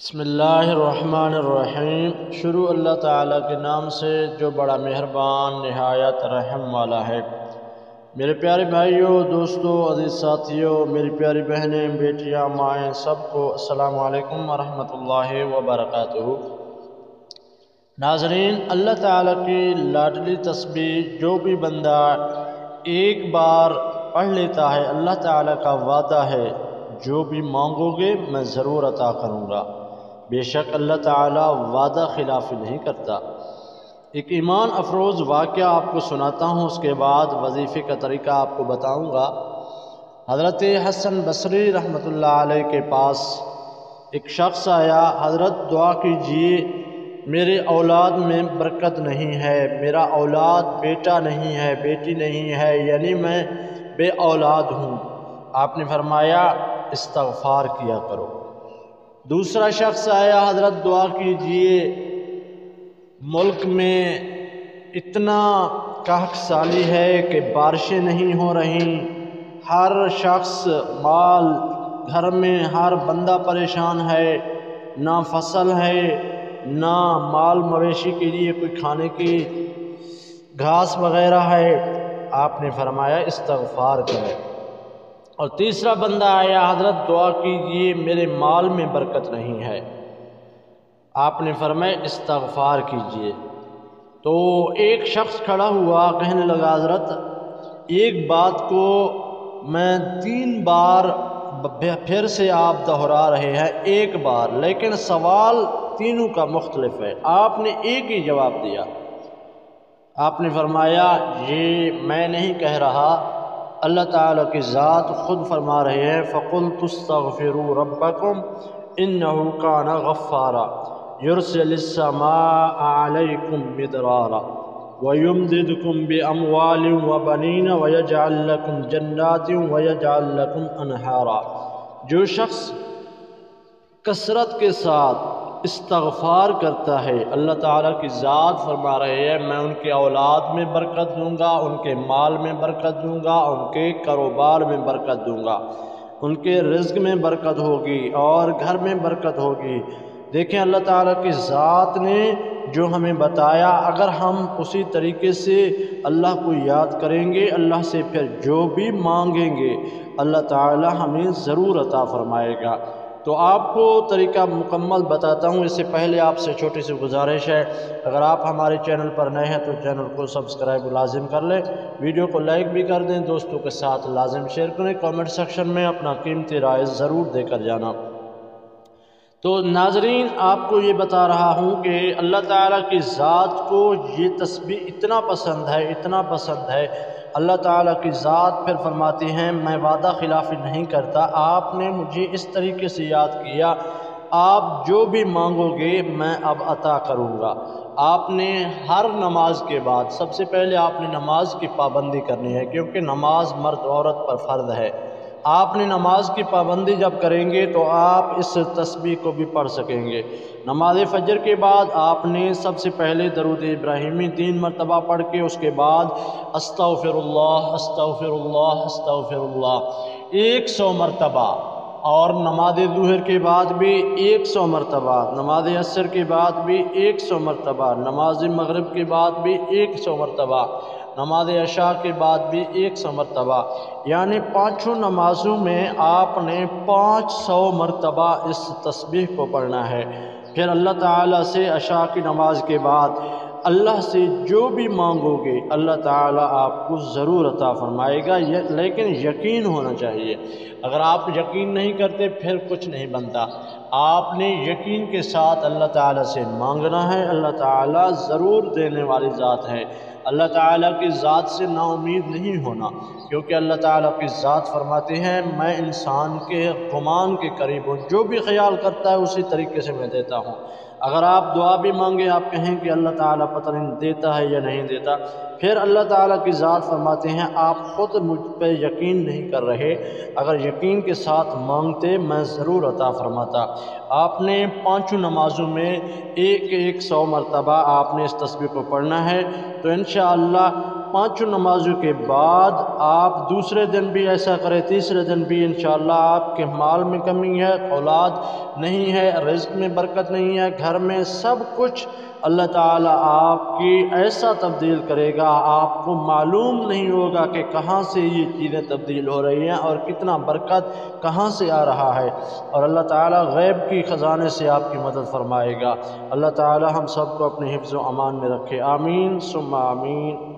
بسم اللہ الرحمن الرحیم۔ شروع اللہ تعالیٰ کے نام سے جو بڑا مہربان نہایت رحم والا ہے۔ میرے پیارے بھائیوں، دوستوں، عزیز ساتھیوں، میری پیاری بہنیں، بیٹیاں، مائیں، سب کو السلام علیکم ورحمۃ اللہ وبرکاتہ۔ ناظرین، اللہ تعالیٰ کی لاڈلی تسبیح جو بھی بندہ ایک بار پڑھ لیتا ہے، اللہ تعالیٰ کا وعدہ ہے جو بھی مانگو گے میں ضرور عطا کروں گا۔ بے شک اللہ تعالیٰ وعدہ خلافی نہیں کرتا۔ ایک ایمان افروز واقعہ آپ کو سناتا ہوں، اس کے بعد وظیفے کا طریقہ آپ کو بتاؤں گا۔ حضرت حسن بصری رحمۃ اللہ علیہ کے پاس ایک شخص آیا، حضرت دعا کیجئے میرے اولاد میں برکت نہیں ہے، میرا اولاد بیٹا نہیں ہے، بیٹی نہیں ہے، یعنی میں بے اولاد ہوں۔ آپ نے فرمایا استغفار کیا کرو۔ دوسرا شخص آیا، حضرت دعا کیجئے ملک میں اتنا قحط سالی ہے کہ بارشیں نہیں ہو رہی، ہر شخص مال گھر میں ہر بندہ پریشان ہے، نہ فصل ہے نہ مال مویشی کے لیے کوئی کھانے کی گھاس وغیرہ ہے۔ آپ نے فرمایا استغفار کرے۔ اور تیسرا بندہ آیا، حضرت دعا کیجئے میرے مال میں برکت نہیں ہے۔ آپ نے فرمایا استغفار کیجئے۔ تو ایک شخص کھڑا ہوا، کہنے لگا حضرت ایک بات کو میں 3 بار پھر سے آپ دہرا رہے ہیں، ایک بار، لیکن سوال تینوں کا مختلف ہے۔ آپ نے ایک ہی جواب دیا۔ آپ نے فرمایا یہ میں نہیں کہہ رہا، اللہ تعالیٰ کی ذات خود فرما رہے ہیں فَقُلْتُ اسْتَغْفِرُوا رَبَّكُمْ إِنَّهُ كَانَ غَفَّارًا يُرْسِلِ السَّمَاءَ عَلَيْكُمْ مِدْرَارًا وَيُمْدِدْكُمْ بِأَمْوَالٍ وَبَنِينَ وَيَجْعَلْ لَكُمْ جَنَّاتٍ وَيَجْعَلْ لَكُمْ أَنْهَارًا۔ جو شخص کثرت کے ساتھ استغفار کرتا ہے، اللہ تعالیٰ کی ذات فرما رہے ہیں میں ان کے اولاد میں برکت دوں گا، ان کے مال میں برکت دوں گا، ان کے کاروبار میں برکت دوں گا، ان کے رزق میں برکت ہوگی اور گھر میں برکت ہوگی۔ دیکھیں اللہ تعالیٰ کی ذات نے جو ہمیں بتایا، اگر ہم اسی طریقے سے اللہ کو یاد کریں گے، اللہ سے پھر جو بھی مانگیں گے اللہ تعالیٰ ہمیں ضرور عطا فرمائے گا۔ تو آپ کو طریقہ مکمل بتاتا ہوں، اس سے پہلے آپ سے چھوٹی سی گزارش ہے، اگر آپ ہمارے چینل پر نئے ہیں تو چینل کو سبسکرائب لازم کر لیں، ویڈیو کو لائک بھی کر دیں، دوستوں کے ساتھ لازم شیئر کریں، کامنٹ سیکشن میں اپنا قیمتی رائے ضرور دے کر جانا۔ تو ناظرین، آپ کو یہ بتا رہا ہوں کہ اللہ تعالیٰ کی ذات کو یہ تسبیح اتنا پسند ہے، اتنا پسند ہے، اللہ تعالیٰ کی ذات پھر فرماتی ہیں میں وعدہ خلافی نہیں کرتا۔ آپ نے مجھے اس طریقے سے یاد کیا، آپ جو بھی مانگو گے میں اب عطا کروں گا۔ آپ نے ہر نماز کے بعد سب سے پہلے آپ نے نماز کی پابندی کرنی ہے، کیونکہ نماز مرد عورت پر فرض ہے۔ آپ نے نماز کی پابندی جب کریں گے تو آپ اس تسبیح کو بھی پڑھ سکیں گے۔ نماز فجر کے بعد آپ نے سب سے پہلے درود ابراہیمی 3 مرتبہ پڑھ کے اس کے بعد استغفر اللہ استغفر اللہ استغفر اللہ 100 مرتبہ، اور نماز ظہر کے بعد بھی 100 مرتبہ، نماز عصر کے بعد بھی 100 مرتبہ، نماز مغرب کے بعد بھی 100 مرتبہ، نماز عشاء کے بعد بھی 100 مرتبہ، یعنی 5 نمازوں میں آپ نے 500 مرتبہ اس تسبیح کو پڑھنا ہے۔ پھر اللہ تعالیٰ سے عشاء کی نماز کے بعد اللہ سے جو بھی مانگو گے اللہ تعالیٰ آپ کو ضرور عطا فرمائے گا، لیکن یقین ہونا چاہیے۔ اگر آپ یقین نہیں کرتے پھر کچھ نہیں بنتا۔ آپ نے یقین کے ساتھ اللہ تعالیٰ سے مانگنا ہے، اللہ تعالیٰ ضرور دینے والی ذات ہے۔ اللہ تعالیٰ کی ذات سے نا امید نہیں ہونا، کیونکہ اللہ تعالیٰ کی ذات فرماتی ہے میں انسان کے گمان کے قریب ہوں، جو بھی خیال کرتا ہے اسی طریقے سے میں دیتا ہوں۔ اگر آپ دعا بھی مانگیں، آپ کہیں کہ اللہ تعالیٰ پتہ نہیں دیتا ہے یا نہیں دیتا، پھر اللہ تعالیٰ کی ذات فرماتے ہیں آپ خود مجھ پہ یقین نہیں کر رہے، اگر یقین کے ساتھ مانگتے میں ضرور عطا فرماتا۔ آپ نے 5 نمازوں میں 100 مرتبہ آپ نے اس تسبیح کو پڑھنا ہے، تو انشاءاللہ 5 نمازوں کے بعد آپ دوسرے دن بھی ایسا کریں، تیسرے دن بھی انشاءاللہ آپ کے مال میں کمی ہے، اولاد نہیں ہے، رزق میں برکت نہیں ہے، گھر میں سب کچھ اللہ تعالیٰ آپ کی ایسا تبدیل کرے گا، آپ کو معلوم نہیں ہوگا کہ کہاں سے یہ چیزیں تبدیل ہو رہی ہیں اور کتنا برکت کہاں سے آ رہا ہے، اور اللہ تعالیٰ غیب کی خزانے سے آپ کی مدد فرمائے گا۔ اللہ تعالیٰ ہم سب کو اپنے حفظ و امان میں رکھے، آمین ثم آمین۔